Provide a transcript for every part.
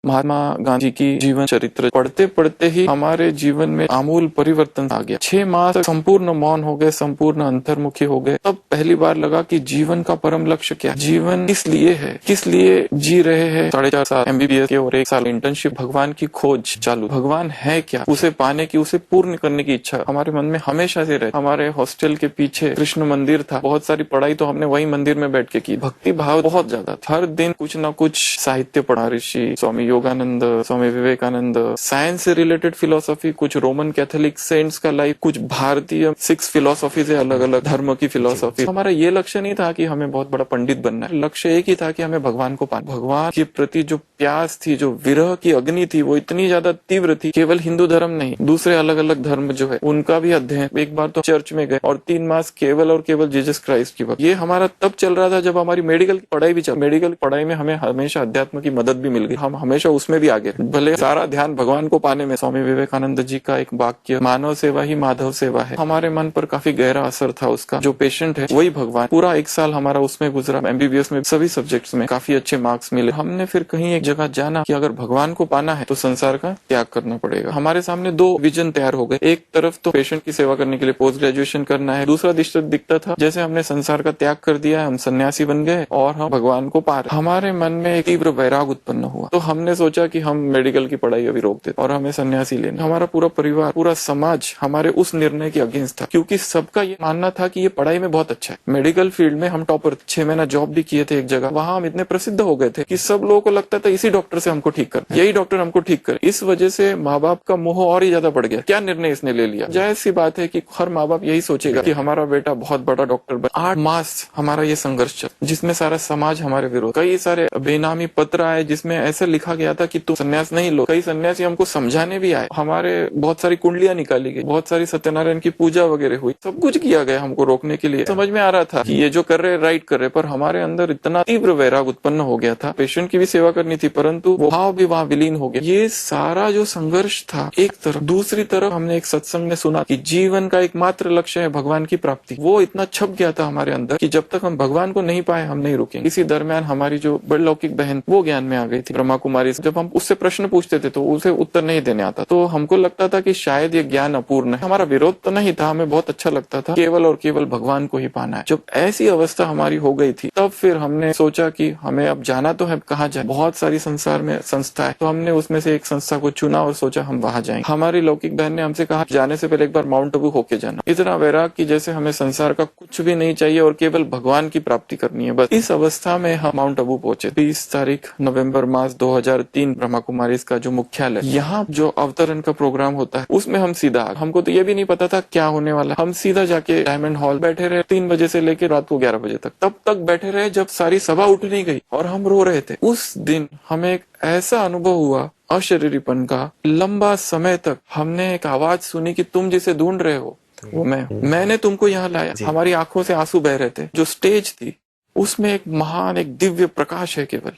महात्मा गांधी की जीवन चरित्र पढ़ते पढ़ते ही हमारे जीवन में आमूल परिवर्तन आ गया। 6 माह तक संपूर्ण मौन हो गए, संपूर्ण अंतर्मुखी हो गए। तब पहली बार लगा कि जीवन का परम लक्ष्य क्या, जीवन किस लिए है, किस लिए जी रहे हैं। 4.5 साल MBBS के और 1 साल इंटर्नशिप, भगवान की खोज चालू। भगवान है क्या, उसे पाने की, उसे पूर्ण करने की इच्छा हमारे मन में हमेशा से रही। हमारे हॉस्टल के पीछे कृष्ण मंदिर था, बहुत सारी पढ़ाई तो हमने वही मंदिर में बैठ के की। भक्ति भाव बहुत ज्यादा था, हर दिन कुछ ना कुछ साहित्य पढ़ा। ऋषि स्वामी योगानंद, स्वामी विवेकानंद, साइंस से रिलेटेड फिलोसॉफी, कुछ रोमन कैथोलिक सेंट्स का लाइफ, कुछ भारतीय 6 फिलोसॉफी से अलग अलग धर्म की फिलोसॉफी। हमारा ये लक्ष्य नहीं था कि हमें बहुत बड़ा पंडित बनना है, लक्ष्य एक ही था कि हमें भगवान को पाना। भगवान के प्रति जो प्यास थी, जो विरह की अग्नि थी, वो इतनी ज्यादा तीव्र थी। केवल हिंदू धर्म नहीं, दूसरे अलग अलग धर्म जो है उनका भी अध्ययन। एक बार तो चर्च में गए और 3 मास केवल और केवल जीसस क्राइस्ट की बात। ये हमारा तब चल रहा था जब हमारी मेडिकल की पढ़ाई भी चल। मेडिकल पढ़ाई में हमें हमेशा अध्यात्म की मदद भी मिल गई, हम हमेशा उसमें भी आगे। भले सारा ध्यान भगवान को पाने में। स्वामी विवेकानंद जी का एक वाक्य, मानव सेवा ही माधव सेवा है, हमारे मन पर काफी गहरा असर था उसका। जो पेशेंट है वही भगवान। पूरा 1 साल हमारा उसमें गुजरा। MBBS में सभी सब्जेक्ट्स में काफी अच्छे मार्क्स मिले। हमने फिर कहीं एक जगह जाना कि अगर भगवान को पाना है तो संसार का त्याग करना पड़ेगा। हमारे सामने 2 विजन तैयार हो गए। एक तरफ तो पेशेंट की सेवा करने के लिए पोस्ट ग्रेजुएशन करना है, दूसरा दिखता था जैसे हमने संसार का त्याग कर दिया है, हम सन्यासी बन गए और हम भगवान को पा रहे। हमारे मन में एक तीव्र वैराग उत्पन्न हुआ, तो हमने सोचा कि हम मेडिकल की पढ़ाई अभी रोक देते और हमें सन्यासी लेना। हमारा पूरा परिवार, पूरा समाज हमारे उस निर्णय के अगेंस्ट था, क्योंकि सबका ये मानना था कि ये पढ़ाई में बहुत अच्छा है। मेडिकल फील्ड में हम टॉपर, 6 महीना जॉब भी किए थे एक जगह। वहां हम इतने प्रसिद्ध हो गए थे कि सब लोगों को लगता था इसी डॉक्टर से हमको ठीक कर, यही डॉक्टर हमको ठीक कर। इस वजह से माँ बाप का मोह और ही ज्यादा बढ़ गया। क्या निर्णय इसने ले लिया। जाहिर सी बात है कि हर माँ बाप यही सोचेगा कि हमारा बेटा बहुत बड़ा डॉक्टर बने। 8 मास हमारा ये संघर्ष चला, जिसमें सारा समाज हमारे विरोध। कई सारे बेनामी पत्र आए जिसमें ऐसा लिखा गया था कि तुम संन्यास नहीं लो। कई सन्यासी हमको समझाने भी आए। हमारे बहुत सारी कुंडलियां निकाली गई, बहुत सारी सत्यनारायण की पूजा वगैरह हुई, सब कुछ किया गया हमको रोकने के लिए। समझ में आ रहा था कि ये जो कर रहे राइट कर रहे, पर हमारे अंदर इतना तीव्र वैराग उत्पन्न हो गया था। पेशेंट की भी सेवा करनी थी, परंतु वो भाव भी वहाँ विलीन हो गया। ये सारा जो संघर्ष था एक तरफ, दूसरी तरफ हमने एक सत्संग में सुना कि जीवन का एकमात्र लक्ष्य है भगवान की प्राप्ति। वो इतना छप गया था हमारे अंदर कि जब तक हम भगवान को नहीं पाए हम नहीं रुकेंगे। इसी दरमियान हमारी जो बड़लौकिक बहन वो ज्ञान में आ गई थी, ब्रह्मा कुमारी। जब हम उससे प्रश्न पूछते थे तो उसे उत्तर नहीं देने आता, तो हमको लगता था कि शायद ये ज्ञान अपूर्ण है। हमारा विरोध तो नहीं था, हमें बहुत अच्छा लगता था, केवल और केवल भगवान को ही पाना है। जब ऐसी अवस्था हमारी हो गई थी तब फिर हमने सोचा कि हमें अब जाना तो है, कहाँ जाए। बहुत सारी संसार में संस्था है, तो हमने उसमें से एक संस्था को चुना और सोचा हम वहां जाएंगे। हमारी लौकिक बहन ने हमसे कहा जाने से पहले एक बार माउंट आबू होके जाना। इतना वैराग कि जैसे हमें संसार का कुछ भी नहीं चाहिए और केवल भगवान की प्राप्ति करनी है बस। इस अवस्था में हम माउंट आबू पहुंचे। 30 तारीख नवंबर मास 2003 ब्रह्मा कुमारी का जो मुख्यालय, यहाँ जो अवतरण का प्रोग्राम होता है उसमें हम सीधा, हमको तो ये भी नहीं पता था क्या होने वाला। हम सीधा जाके डायमंड हॉल बैठे रहे 3 बजे से लेकर रात को 11 बजे तक। तब तक बैठे रहे जब सारी सभा उठ नहीं गई और हम रो रहे थे। उस दिन हमें एक ऐसा अनुभव हुआ अशरीरीपन का। लंबा समय तक हमने एक आवाज सुनी कि तुम जिसे ढूंढ रहे हो वो मैं हूँ, मैंने तुमको यहाँ लाया। हमारी आंखों से आंसू बह रहे थे। जो स्टेज थी उसमें एक महान, एक दिव्य प्रकाश है केवल।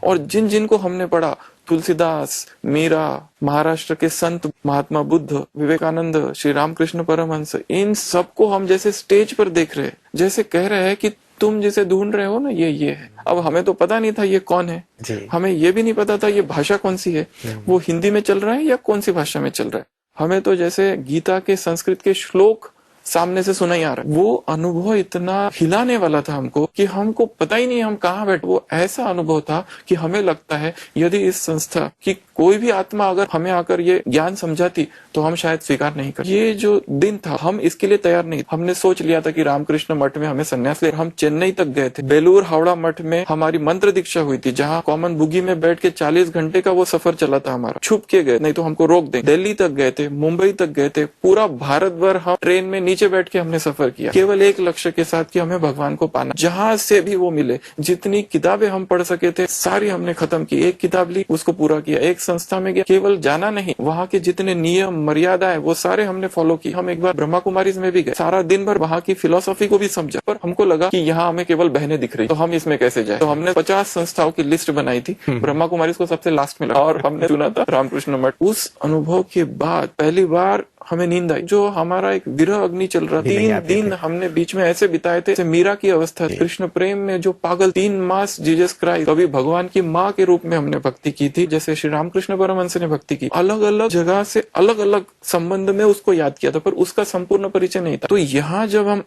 और जिन जिन को हमने पढ़ा, तुलसीदास, मीरा, महाराष्ट्र के संत महात्मा बुद्ध, विवेकानंद, श्री रामकृष्ण परमहंस, इन सबको हम जैसे स्टेज पर देख रहे हैं, जैसे कह रहे हैं कि तुम जिसे ढूंढ रहे हो ना ये है। अब हमें तो पता नहीं था ये कौन है, हमें ये भी नहीं पता था ये भाषा कौन सी है, वो हिंदी में चल रहा है या कौन सी भाषा में चल रहा है। हमें तो जैसे गीता के संस्कृत के श्लोक सामने से सुना ही आ रहा है। वो अनुभव इतना हिलाने वाला था हमको कि हमको पता ही नहीं हम कहाँ बैठे। वो ऐसा अनुभव था कि हमें लगता है यदि इस संस्था की कोई भी आत्मा अगर हमें आकर ये ज्ञान समझाती तो हम शायद स्वीकार नहीं कर। ये जो दिन था हम इसके लिए तैयार नहीं। हमने सोच लिया था कि रामकृष्ण मठ में हमें संन्यास ले। हम चेन्नई तक गए थे, बेलूर हावड़ा मठ में हमारी मंत्र दीक्षा हुई थी, जहाँ कॉमन बुगी में बैठ के 40 घंटे का वो सफर चला था हमारा। छुप के गए, नहीं तो हमको रोक दे। दिल्ली तक गए थे, मुंबई तक गए थे, पूरा भारत भर हम ट्रेन में नीचे बैठ के हमने सफर किया, केवल एक लक्ष्य के साथ कि हमें भगवान को पाना। जहां से भी वो मिले, जितनी किताबें हम पढ़ सके थे सारी हमने खत्म की। एक किताब ली, उसको पूरा किया। एक संस्था में गया, केवल जाना नहीं, वहाँ के जितने नियम मर्यादा है वो सारे हमने फॉलो की। हम एक बार ब्रह्मा कुमारीज में भी गए, सारा दिन भर वहाँ की फिलोसॉफी को भी समझा। पर हमको लगा कि यहाँ हमें केवल बहनें दिख रही, तो हम इसमें कैसे जाए। तो हमने 50 संस्थाओं की लिस्ट बनाई थी, ब्रह्मा कुमारीज को सबसे लास्ट में लगा और हमने चुना था रामकृष्ण मठ। उस अनुभव के बाद पहली बार हमें नींद आई। जो हमारा एक विरह अग्नि चल रहा, 3 दिन हमने बीच में ऐसे बिताए थे, मीरा की अवस्था, कृष्ण प्रेम में जो पागल 3 मास जीसस क्राइस्ट, कभी भगवान की माँ के रूप में हमने भक्ति की थी, जैसे श्री रामकृष्ण परमहंस ने भक्ति की। अलग अलग जगह से अलग अलग संबंध में उसको याद किया था, पर उसका संपूर्ण परिचय नहीं था। तो यहाँ जब हम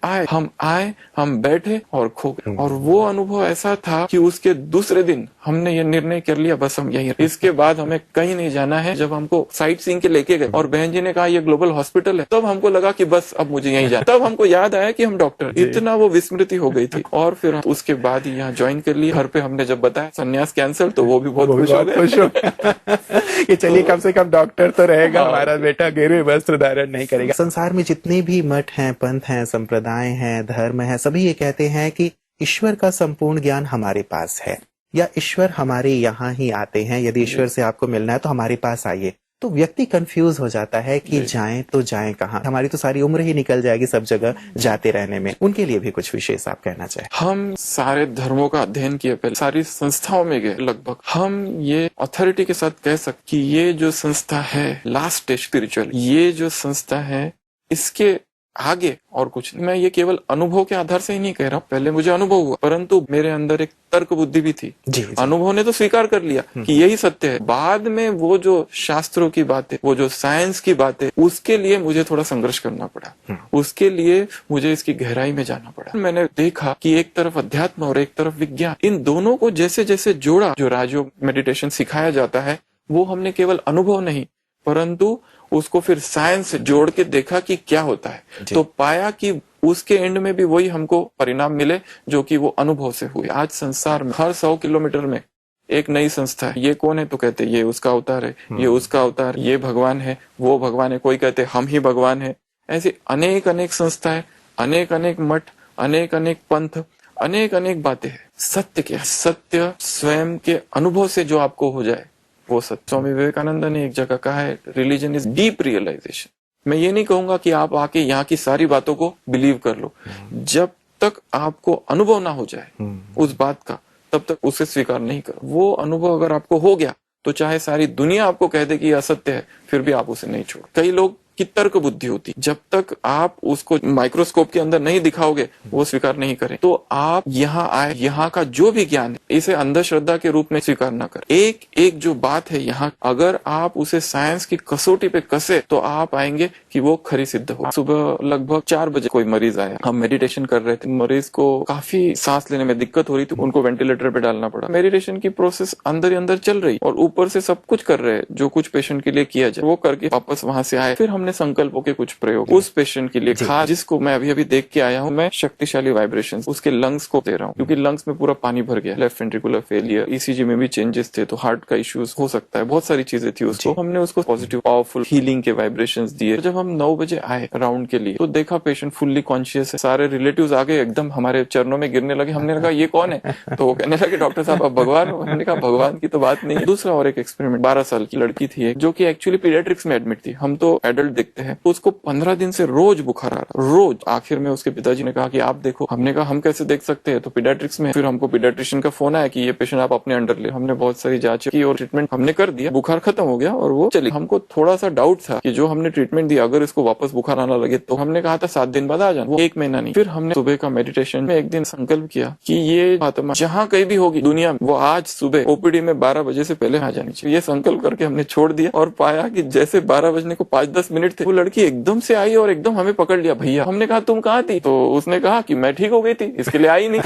आए, हम बैठे और खो गए। और वो अनुभव ऐसा था कि उसके दूसरे दिन हमने ये निर्णय कर लिया, बस हम यही, इसके बाद हमें कहीं नहीं जाना है। जब हमको साइट सीइंग के लेके गए और बहन जी ने कहा ये ग्लोबल हॉस्पिटल है, तब हमको लगा कि बस अब मुझे यहीं जाना। तब हमको याद आया कि हम डॉक्टर, इतना वो विस्मृति हो गई थी। और फिर उसके बाद ही यहाँ ज्वाइन कर लिया। घर पे हमने जब बताया संन्यास कैंसिल, तो वो भी बहुत खुश हो गए कि चलिए कम से कम डॉक्टर तो रहेगा, हमारा बेटा गिरवे वस्त्र धारण नहीं करेगा। संसार में जितने भी मठ हैं, पंथ हैं, संप्रदाय हैं, धर्म हैं, सभी ये कहते हैं कि ईश्वर का संपूर्ण ज्ञान हमारे पास है, या ईश्वर हमारे यहाँ ही आते हैं, यदि ईश्वर से आपको मिलना है तो हमारे पास आइए। तो व्यक्ति कंफ्यूज हो जाता है कि जाएं तो जाएं कहाँ, हमारी तो सारी उम्र ही निकल जाएगी सब जगह जाते रहने में। उनके लिए भी कुछ विशेष आप कहना चाहें? हम सारे धर्मों का अध्ययन किए, पहले सारी संस्थाओं में गए लगभग। हम ये अथॉरिटी के साथ कह सकते कि ये जो संस्था है लास्ट स्पिरिचुअल, ये जो संस्था है इसके आगे और कुछ नहीं। मैं ये केवल अनुभव के आधार से ही नहीं कह रहा हूँ, पहले मुझे अनुभव हुआ, परंतु मेरे अंदर एक तर्क बुद्धि भी थी। अनुभव ने तो स्वीकार कर लिया कि यही सत्य है। बाद में वो जो शास्त्रों की बातें, वो जो साइंस की बातें, उसके लिए मुझे थोड़ा संघर्ष करना पड़ा, उसके लिए मुझे इसकी गहराई में जाना पड़ा। मैंने देखा कि एक तरफ अध्यात्म और एक तरफ विज्ञान, इन दोनों को जैसे जैसे जोड़ा, जो राजयोग मेडिटेशन सिखाया जाता है, वो हमने केवल अनुभव नहीं परंतु उसको फिर साइंस से जोड़ के देखा कि क्या होता है, तो पाया कि उसके एंड में भी वही हमको परिणाम मिले जो कि वो अनुभव से हुए। आज संसार में हर 100 किलोमीटर में एक नई संस्था है। ये कौन है तो कहते ये उसका अवतार है, ये उसका अवतार, ये भगवान है, वो भगवान है, कोई कहते हम ही भगवान है। ऐसे अनेक अनेक संस्थाएं, अनेक अनेक मठ, अनेक अनेक पंथ, अनेक अनेक बातें हैं। सत्य क्या? सत्य स्वयं के अनुभव से जो आपको हो जाए वो सत्य। स्वामी विवेकानंद ने एक जगह कहा है, रिलीजन इज डीप रियलाइजेशन। मैं ये नहीं कहूंगा कि आप आके यहाँ की सारी बातों को बिलीव कर लो, जब तक आपको अनुभव ना हो जाए उस बात का, तब तक उसे स्वीकार नहीं करो। वो अनुभव अगर आपको हो गया तो चाहे सारी दुनिया आपको कह दे कि यह असत्य है, फिर भी आप उसे नहीं छोड़। कई लोग की तर्क बुद्धि होती, जब तक आप उसको माइक्रोस्कोप के अंदर नहीं दिखाओगे वो स्वीकार नहीं करें। तो आप यहाँ आए, यहाँ का जो भी ज्ञान है इसे अंधश्रद्धा के रूप में स्वीकार ना करें। एक एक जो बात है यहाँ, अगर आप उसे साइंस की कसौटी पे कसे तो आप आएंगे कि वो खरी सिद्ध हो। सुबह लगभग 4 बजे कोई मरीज आया, हम मेडिटेशन कर रहे थे, मरीज को काफी सांस लेने में दिक्कत हो रही थी, उनको वेंटिलेटर पे डालना पड़ा। मेडिटेशन की प्रोसेस अंदर ही अंदर चल रही और ऊपर से सब कुछ कर रहे हैं जो कुछ पेशेंट के लिए किया जाए, वो करके वापस वहां से आए। फिर हमने संकल्पों के कुछ प्रयोग उस पेशेंट के लिए, खास जिसको मैं अभी अभी देख के आया हूँ, मैं शक्तिशाली वाइब्रेशन उसके लंग्स को दे रहा हूँ, क्योंकि लंग्स में पूरा पानी भर गया, लेफ्ट वेंट्रिकुलर फेलियर, ईसीजी में भी चेंजेस थे, तो हार्ट का इश्यूज हो सकता है, बहुत सारी चीजें थी उसको। हमने उसको पॉजिटिव पावरफुल हीलिंग के वाइब्रेशंस दिए। जब हम 9 बजे आए राउंड के लिए तो देखा पेशेंट फुल्ली कॉन्शियस है, सारे रिलेटिव्स आगे एकदम हमारे चरणों में गिरने लगे। हमने कहा ये कौन है, तो वो कहने लगे डॉक्टर साहब आप भगवान हो। हमने कहा भगवान की तो बात नहीं है। दूसरा और एक एक्सपेरिमेंट, 12 साल की लड़की थी जो कि एक्चुअली पीडियाट्रिक्स में एडमिट थी, हम तो एडल्ट देखते हैं, तो उसको 15 दिन से रोज बुखार आ रहा, रोज। आखिर में उसके पिताजी ने कहा कि आप देखो। हमने कहा हम कैसे देख सकते हैं, तो पीडियाट्रिक्स में। फिर हमको पीडियाट्रिशियन का फोन आया कि ये पेशेंट आप अपने अंडर ले। हमने बहुत सारी जांच की और ट्रीटमेंट हमने कर दिया, बुखार खत्म हो गया और वो चली। हमको थोड़ा सा डाउट था कि जो हमने ट्रीटमेंट दिया अगर इसको वापस बुखार आना लगे, तो हमने कहा था 7 दिन बाद आ जाना, वो 1 महीना नहीं। फिर हमने सुबह का मेडिटेशन में एक दिन संकल्प किया कि ये आत्मा जहाँ कहीं भी होगी दुनिया में, वो आज सुबह ओपीडी में 12 बजे से पहले आ जानी चाहिए। ये संकल्प करके हमने छोड़ दिया और पाया कि जैसे 12 बजने को 5-10 मिनट थे, वो लड़की एकदम से आई और एकदम हमें पकड़ लिया, भैया। हमने कहा तुम कहाँ थी, तो उसने कहा कि मैं ठीक हो गई थी, इसके लिए आई नहीं।